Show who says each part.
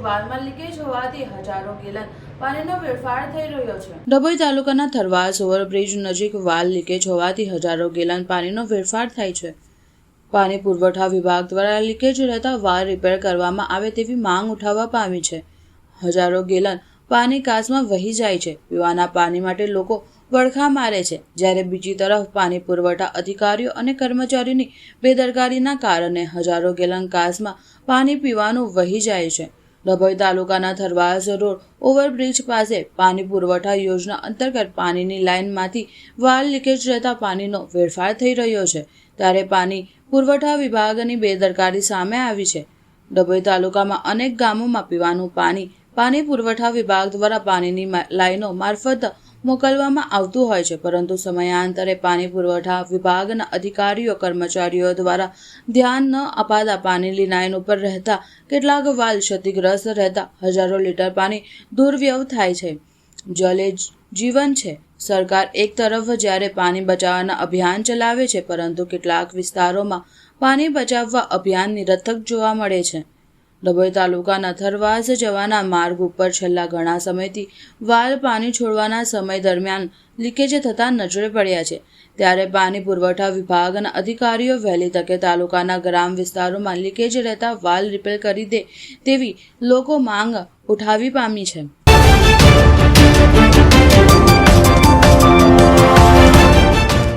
Speaker 1: વાલમાં leakage હોવાથી હજારો gallon પાણીનો વેડફાટ થઈ રહ્યો છે। ડભોઈ તાલુકાના થરવાસ ઓવરબ્રિજ નજીક વાલ લીકેજ હોવાથી હજારો ગેલન પાણીનો વેડફાટ થાય છે। પાણી પુરવઠા વિભાગ દ્વારા લીકેજ રહેતા વાલ રિપેર કરવામાં આવે તેવી માંગ ઉઠાવવા પામી છે। હજારો ગેલન પાણી કાચમાં વહી જાય છે। પીવાના પાણી માટે લોકો વળખા મારે છે, જ્યારે બીજી તરફ પાણી પુરવઠા અધિકારીઓ અને કર્મચારીઓની બેદરકારીના કારણે હજારો ગેલન કાચમાં પાણી પીવાનું વહી જાય છે। ડભોઈ તાલુકાના થરવાસ રોડ ઓવરબ્રિજ પાસે પાણી પુરવઠા યોજના અંતર્ગત પાણીની લાઇનમાંથી વાલ લીકેજ રહેતા પાણીનો વેડફાટ થઈ રહ્યો છે, ત્યારે પાણી પુરવઠા વિભાગની બેદરકારી સામે આવી છે। ડભોઈ તાલુકામાં અનેક ગામોમાં પીવાનું પાણી પુરવઠા વિભાગ દ્વારા પાણીની લાઈનો મારફત મોકલવામાં આવતું હોય છે, પરંતુ સમયાંતરે પાણી પુરવઠા વિભાગના અધિકારીઓ કર્મચારીઓ દ્વારા ધ્યાન ન અપાતા પાણીની લાઈન ઉપર રહેતા કેટલાક વાલ ક્ષતિગ્રસ્ત રહેતા હજારો લીટર પાણી દુર્વ્યય થાય છે। જલ એ જીવન છે। સરકાર એક તરફ જ્યારે પાણી બચાવવાના અભિયાન ચલાવે છે, પરંતુ કેટલાક વિસ્તારોમાં પાણી બચાવવા અભિયાન નિરર્થક જોવા મળે છે। ડભોઈ તાલુકાના થરવાસ જવાના માર્ગ ઉપર છેલ્લા ઘણા સમયથી વાલ પાણી છોડવાના સમય દરમિયાન લીકેજ થતા નજરે પડ્યા છે, ત્યારે પાણી પુરવઠા વિભાગના અધિકારીઓ વહેલી તકે તાલુકાના ગ્રામ વિસ્તારોમાં લીકેજ રહેતા વાલ રિપેર કરી દે તેવી લોકો માંગ ઉઠાવી પામી છે।